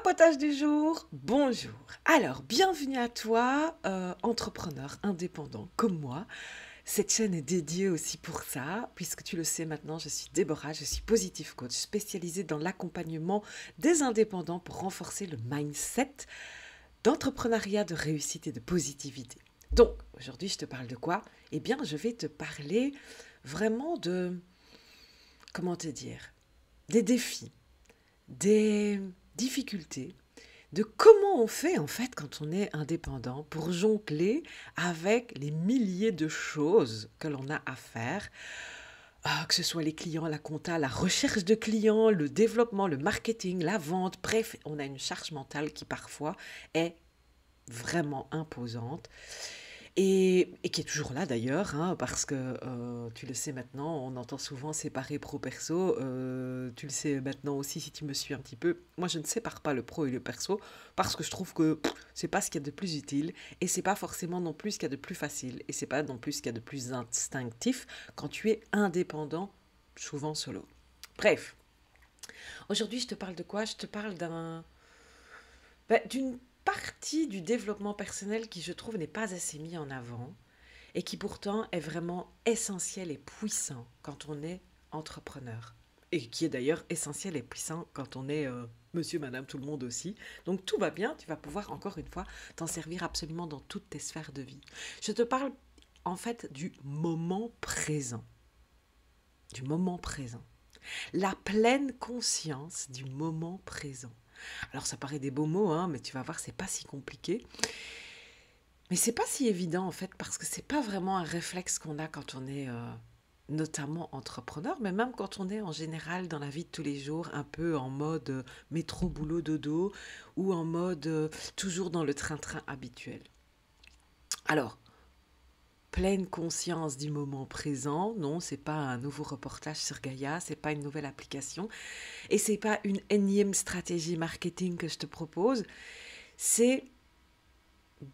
Papotage du jour, bonjour. Alors, bienvenue à toi, entrepreneur indépendant comme moi. Cette chaîne est dédiée aussi pour ça, puisque tu le sais maintenant, je suis Déborah, je suis Positive Coach, spécialisée dans l'accompagnement des indépendants pour renforcer le mindset d'entrepreneuriat, de réussite et de positivité. Donc, aujourd'hui, je te parle de quoi? Eh bien, je vais te parler vraiment de, comment te dire, des défis, des difficultés, de comment on fait en fait quand on est indépendant pour jongler avec les milliers de choses que l'on a à faire, que ce soit les clients, la compta, la recherche de clients, le développement, le marketing, la vente, bref, on a une charge mentale qui parfois est vraiment imposante. Et qui est toujours là d'ailleurs, hein, parce que tu le sais maintenant, on entend souvent séparer pro-perso. Tu le sais maintenant aussi si tu me suis un petit peu. Moi, je ne sépare pas le pro et le perso parce que je trouve que c'est pas ce qu'il y a de plus utile et c'est pas forcément non plus ce qu'il y a de plus facile et c'est pas non plus ce qu'il y a de plus instinctif quand tu es indépendant, souvent solo. Bref, aujourd'hui, je te parle de quoi? Je te parle d'une partie du développement personnel qui, je trouve, n'est pas assez mis en avant et qui pourtant est vraiment essentiel et puissant quand on est entrepreneur. Et qui est d'ailleurs essentiel et puissant quand on est monsieur, madame, tout le monde aussi. Donc tout va bien, tu vas pouvoir encore une fois t'en servir absolument dans toutes tes sphères de vie. Je te parle en fait du moment présent. Du moment présent. La pleine conscience du moment présent. Alors ça paraît des beaux mots, hein, mais tu vas voir, c'est pas si compliqué. Mais c'est pas si évident en fait, parce que c'est pas vraiment un réflexe qu'on a quand on est notamment entrepreneur, mais même quand on est en général dans la vie de tous les jours, un peu en mode métro, boulot, dodo, ou en mode toujours dans le train-train habituel. Alors, pleine conscience du moment présent, non, c'est pas un nouveau reportage sur Gaïa, c'est pas une nouvelle application, et c'est pas une énième stratégie marketing que je te propose, c'est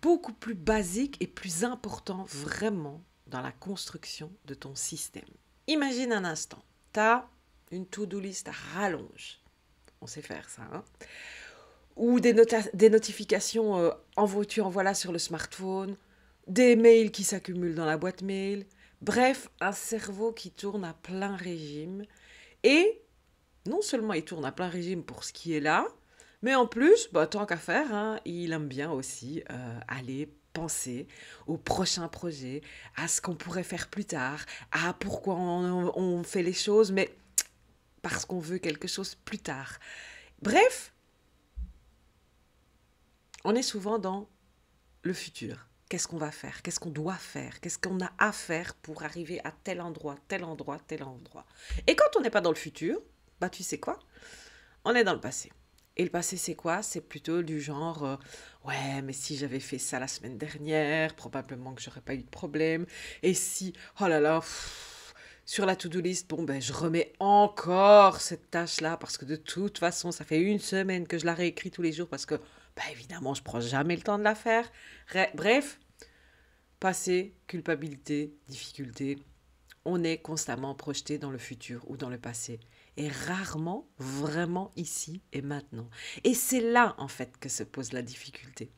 beaucoup plus basique et plus important vraiment dans la construction de ton système. Imagine un instant, tu as une to-do list à rallonge, on sait faire ça, hein? Ou des notifications tu envoies là sur le smartphone, des mails qui s'accumulent dans la boîte mail, bref, un cerveau qui tourne à plein régime et non seulement il tourne à plein régime pour ce qui est là, mais en plus, tant qu'à faire, hein, il aime bien aussi aller penser au prochain projet, à ce qu'on pourrait faire plus tard, à pourquoi on fait les choses, mais parce qu'on veut quelque chose plus tard. Bref, on est souvent dans le futur. Qu'est-ce qu'on va faire? Qu'est-ce qu'on doit faire? Qu'est-ce qu'on a à faire pour arriver à tel endroit, tel endroit, tel endroit? Et quand on n'est pas dans le futur, tu sais quoi? On est dans le passé. Et le passé, c'est quoi? C'est plutôt du genre, ouais, mais si j'avais fait ça la semaine dernière, probablement que j'aurais pas eu de problème. Et si, oh là là, sur la to-do list, je remets encore cette tâche-là parce que de toute façon, ça fait une semaine que je la réécris tous les jours parce que, évidemment, je prends jamais le temps de la faire. Bref, passé, culpabilité, difficulté, on est constamment projeté dans le futur ou dans le passé et rarement vraiment ici et maintenant. Et c'est là en fait que se pose la difficulté.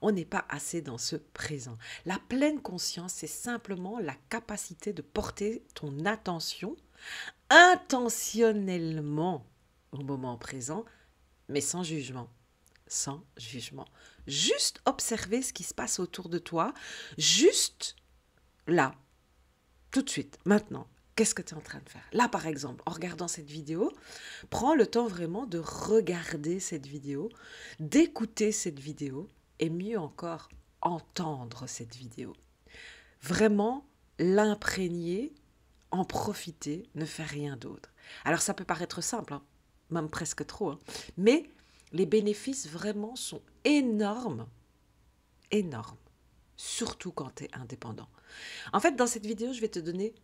On n'est pas assez dans ce présent. La pleine conscience, c'est simplement la capacité de porter ton attention intentionnellement au moment présent, mais sans jugement. Sans jugement. Juste observer ce qui se passe autour de toi, juste là, tout de suite, maintenant. Qu'est-ce que tu es en train de faire? Là, par exemple, en regardant cette vidéo, prends le temps vraiment de regarder cette vidéo, d'écouter cette vidéo et mieux encore, entendre cette vidéo. Vraiment l'imprégner, en profiter, ne faire rien d'autre. Alors, ça peut paraître simple, hein, même presque trop, hein, mais les bénéfices vraiment sont énormes, énormes, surtout quand tu es indépendant. En fait, dans cette vidéo, je vais te donner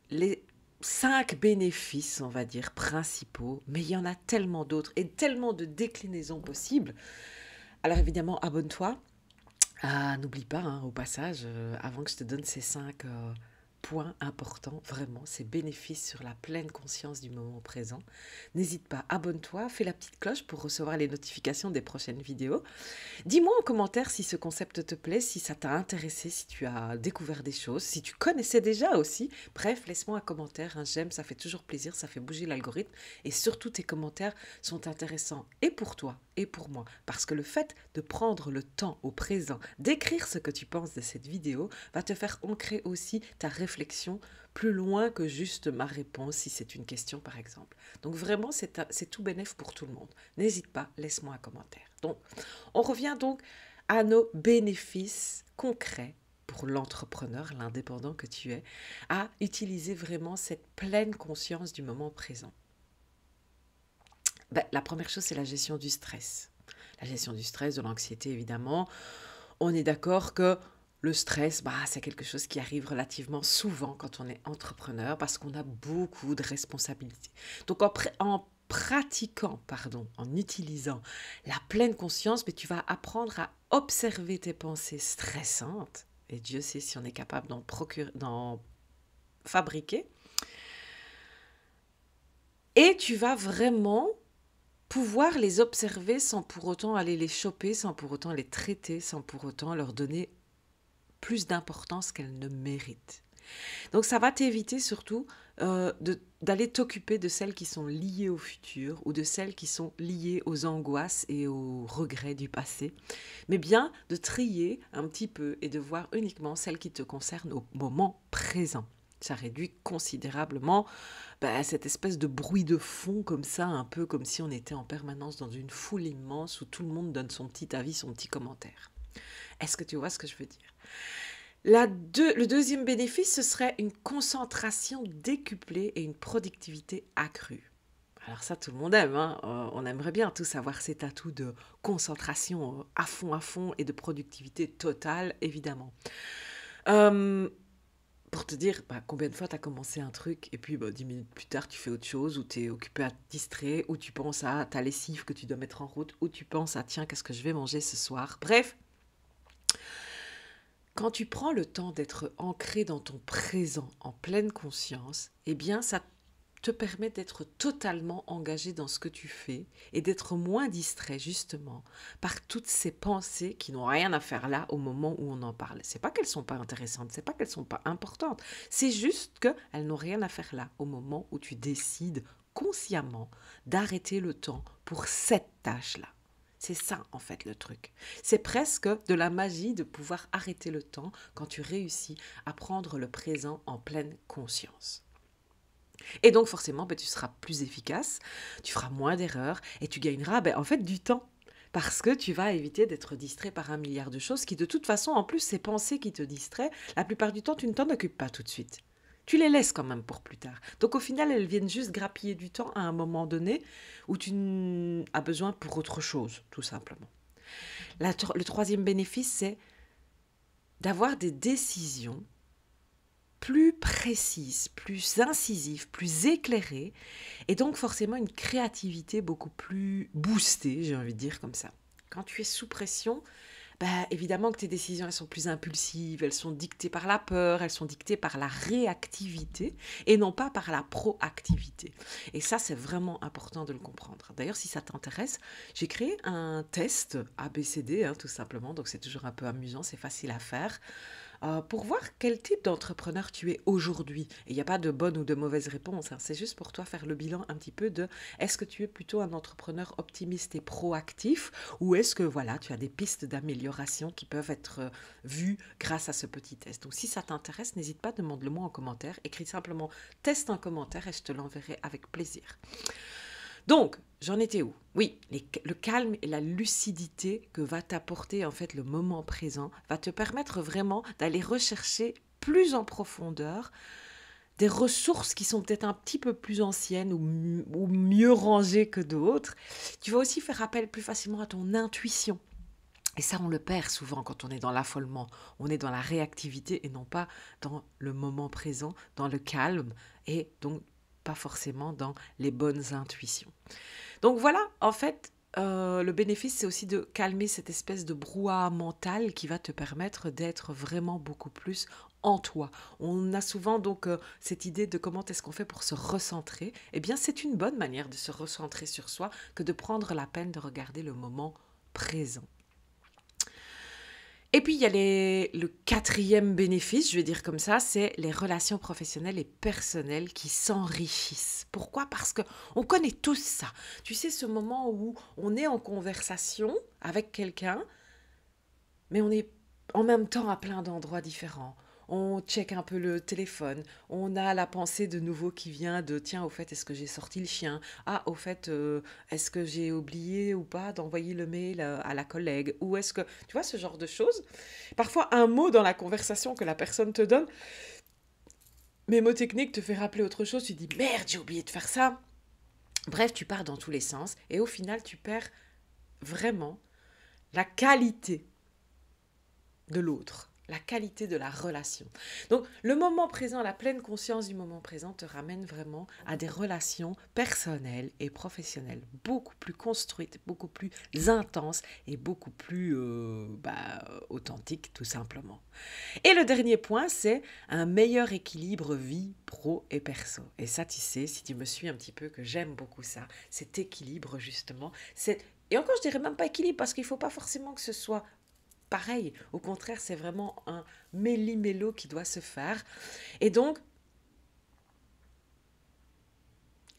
les 5 bénéfices, on va dire, principaux, mais il y en a tellement d'autres et tellement de déclinaisons possibles. Alors évidemment, abonne-toi. N'oublie pas, hein, au passage, avant que je te donne ces 5 point important, vraiment, ces bénéfices sur la pleine conscience du moment présent. N'hésite pas, abonne-toi, fais la petite cloche pour recevoir les notifications des prochaines vidéos. Dis-moi en commentaire si ce concept te plaît, si ça t'a intéressé, si tu as découvert des choses, si tu connaissais déjà aussi. Bref, laisse-moi un commentaire, un j'aime, ça fait toujours plaisir, ça fait bouger l'algorithme. Et surtout, tes commentaires sont intéressants et pour toi et pour moi. Parce que le fait de prendre le temps au présent, d'écrire ce que tu penses de cette vidéo, va te faire ancrer aussi ta réflexion plus loin que juste ma réponse si c'est une question par exemple. Donc vraiment, c'est tout bénef pour tout le monde. N'hésite pas, laisse-moi un commentaire. Donc, on revient donc à nos bénéfices concrets pour l'entrepreneur, l'indépendant que tu es, à utiliser vraiment cette pleine conscience du moment présent. La première chose, c'est la gestion du stress. La gestion du stress, de l'anxiété, évidemment. On est d'accord que le stress, c'est quelque chose qui arrive relativement souvent quand on est entrepreneur parce qu'on a beaucoup de responsabilités. Donc, en utilisant la pleine conscience, mais tu vas apprendre à observer tes pensées stressantes. Et Dieu sait si on est capable d'en fabriquer. Et tu vas vraiment pouvoir les observer sans pour autant aller les choper, sans pour autant les traiter, sans pour autant leur donner plus d'importance qu'elles ne méritent. Donc ça va t'éviter surtout d'aller t'occuper de celles qui sont liées au futur ou de celles qui sont liées aux angoisses et aux regrets du passé, mais bien de trier un petit peu et de voir uniquement celles qui te concernent au moment présent. Ça réduit considérablement cette espèce de bruit de fond comme ça, un peu comme si on était en permanence dans une foule immense où tout le monde donne son petit avis, son petit commentaire. Est-ce que tu vois ce que je veux dire ? Le deuxième bénéfice, ce serait une concentration décuplée et une productivité accrue. Alors ça, tout le monde aime, hein. On aimerait bien tous avoir cet atout de concentration à fond et de productivité totale, évidemment. Pour te dire combien de fois tu as commencé un truc et puis 10 minutes plus tard tu fais autre chose ou tu es occupé à te distraire ou tu penses à ta lessive que tu dois mettre en route ou tu penses à tiens qu'est-ce que je vais manger ce soir. Bref, quand tu prends le temps d'être ancré dans ton présent en pleine conscience, eh bien ça te permet d'être totalement engagé dans ce que tu fais et d'être moins distrait justement par toutes ces pensées qui n'ont rien à faire là au moment où on en parle. C'est pas qu'elles sont pas intéressantes, c'est pas qu'elles sont pas importantes, c'est juste qu'elles n'ont rien à faire là au moment où tu décides consciemment d'arrêter le temps pour cette tâche-là. C'est ça en fait le truc. C'est presque de la magie de pouvoir arrêter le temps quand tu réussis à prendre le présent en pleine conscience. Et donc forcément, tu seras plus efficace, tu feras moins d'erreurs et tu gagneras en fait du temps. Parce que tu vas éviter d'être distrait par un milliard de choses qui de toute façon, en plus, ces pensées qui te distraient, la plupart du temps, tu ne t'en occupes pas tout de suite. Tu les laisses quand même pour plus tard. Donc au final, elles viennent juste grappiller du temps à un moment donné où tu as besoin pour autre chose, tout simplement. Le troisième bénéfice, c'est d'avoir des décisions plus précise, plus incisive, plus éclairée, et donc forcément une créativité beaucoup plus boostée, j'ai envie de dire comme ça. Quand tu es sous pression, évidemment que tes décisions elles sont plus impulsives, elles sont dictées par la peur, elles sont dictées par la réactivité et non pas par la proactivité. Et ça, c'est vraiment important de le comprendre. D'ailleurs, si ça t'intéresse, j'ai créé un test ABCD, tout simplement, donc c'est toujours un peu amusant, c'est facile à faire. Pour voir quel type d'entrepreneur tu es aujourd'hui. Et il n'y a pas de bonne ou de mauvaise réponse, c'est juste pour toi faire le bilan un petit peu de est-ce que tu es plutôt un entrepreneur optimiste et proactif ou est-ce que tu as des pistes d'amélioration qui peuvent être vues grâce à ce petit test. Donc si ça t'intéresse, n'hésite pas, demande-le-moi en commentaire, écris simplement test en commentaire et je te l'enverrai avec plaisir. Donc, j'en étais où ? Oui, le calme et la lucidité que va t'apporter en fait le moment présent va te permettre vraiment d'aller rechercher plus en profondeur des ressources qui sont peut-être un petit peu plus anciennes ou mieux rangées que d'autres. Tu vas aussi faire appel plus facilement à ton intuition. Et ça, on le perd souvent quand on est dans l'affolement. On est dans la réactivité et non pas dans le moment présent, dans le calme et donc pas forcément dans les bonnes intuitions. Donc voilà, en fait, le bénéfice, c'est aussi de calmer cette espèce de brouhaha mental qui va te permettre d'être vraiment beaucoup plus en toi. On a souvent donc cette idée de comment est-ce qu'on fait pour se recentrer. Eh bien, c'est une bonne manière de se recentrer sur soi que de prendre la peine de regarder le moment présent. Et puis, il y a le quatrième bénéfice, je vais dire comme ça, c'est les relations professionnelles et personnelles qui s'enrichissent. Pourquoi? Parce que on connaît tous ça. Tu sais, ce moment où on est en conversation avec quelqu'un, mais on est en même temps à plein d'endroits différents. On check un peu le téléphone, on a la pensée de nouveau qui vient de tiens, au fait, est-ce que j'ai sorti le chien? Ah, au fait, est-ce que j'ai oublié ou pas d'envoyer le mail à la collègue? Ou est-ce que, tu vois, ce genre de choses. Parfois, un mot dans la conversation que la personne te donne, mémotechnique te fait rappeler autre chose, tu dis merde, j'ai oublié de faire ça. Bref, tu pars dans tous les sens et au final, tu perds vraiment la qualité de l'autre, la qualité de la relation. Donc, le moment présent, la pleine conscience du moment présent te ramène vraiment à des relations personnelles et professionnelles beaucoup plus construites, beaucoup plus intenses et beaucoup plus authentiques, tout simplement. Et le dernier point, c'est un meilleur équilibre vie pro et perso. Et ça, tu sais, si tu me suis un petit peu, que j'aime beaucoup ça, cet équilibre, justement. Et encore, je dirais même pas équilibre, parce qu'il ne faut pas forcément que ce soit pareil. Au contraire, c'est vraiment un méli-mélo qui doit se faire. Et donc,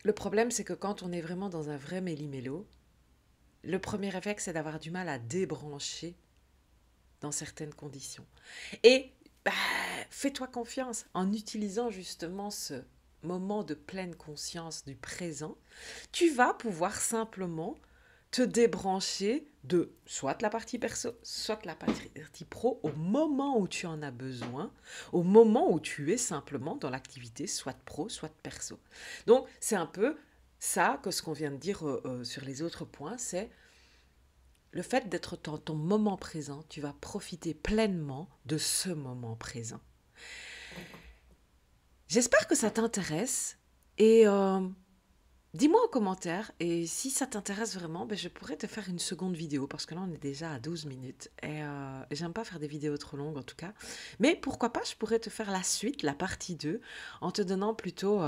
le problème, c'est que quand on est vraiment dans un vrai méli-mélo, le premier réflexe, c'est d'avoir du mal à débrancher dans certaines conditions. Et fais-toi confiance en utilisant justement ce moment de pleine conscience du présent. Tu vas pouvoir simplement te débrancher de soit la partie perso, soit la partie pro au moment où tu en as besoin, au moment où tu es simplement dans l'activité soit pro, soit perso. Donc, c'est un peu ça que ce qu'on vient de dire sur les autres points, c'est le fait d'être dans ton moment présent, tu vas profiter pleinement de ce moment présent. J'espère que ça t'intéresse et dis-moi en commentaire, et si ça t'intéresse vraiment, je pourrais te faire une seconde vidéo, parce que là on est déjà à 12 minutes, et j'aime pas faire des vidéos trop longues en tout cas, mais pourquoi pas, je pourrais te faire la suite, la partie 2, en te donnant plutôt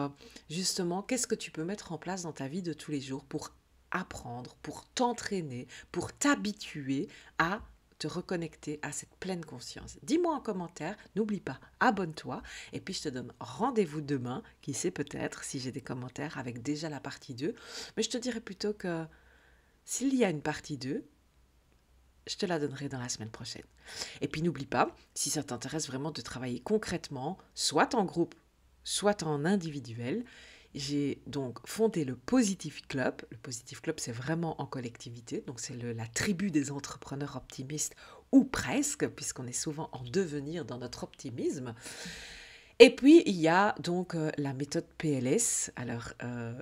justement qu'est-ce que tu peux mettre en place dans ta vie de tous les jours pour apprendre, pour t'entraîner, pour t'habituer à te reconnecter à cette pleine conscience. Dis-moi en commentaire, n'oublie pas, abonne-toi, et puis je te donne rendez-vous demain, qui sait peut-être si j'ai des commentaires avec déjà la partie 2, mais je te dirais plutôt que s'il y a une partie 2, je te la donnerai dans la semaine prochaine. Et puis n'oublie pas, si ça t'intéresse vraiment de travailler concrètement, soit en groupe, soit en individuel, j'ai donc fondé le Positive Club. Le Positive Club, c'est vraiment en collectivité, donc c'est la tribu des entrepreneurs optimistes, ou presque, puisqu'on est souvent en devenir dans notre optimisme. Et puis, il y a donc la méthode PLS. Alors,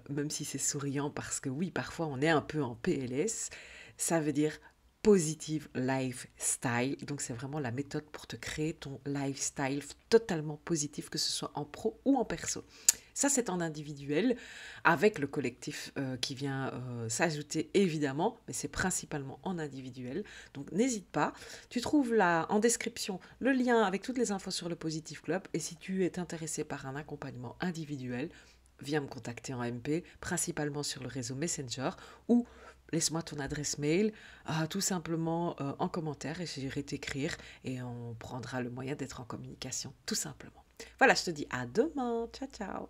même si c'est souriant, parce que oui, parfois on est un peu en PLS, ça veut dire Positive Lifestyle. Donc, c'est vraiment la méthode pour te créer ton lifestyle totalement positif, que ce soit en pro ou en perso. Ça, c'est en individuel, avec le collectif qui vient s'ajouter évidemment, mais c'est principalement en individuel. Donc, n'hésite pas. Tu trouves là en description le lien avec toutes les infos sur le Positive Club. Et si tu es intéressé par un accompagnement individuel, viens me contacter en MP, principalement sur le réseau Messenger, ou laisse-moi ton adresse mail, tout simplement en commentaire, et j'irai t'écrire et on prendra le moyen d'être en communication, tout simplement. Voilà, je te dis à demain. Ciao, ciao.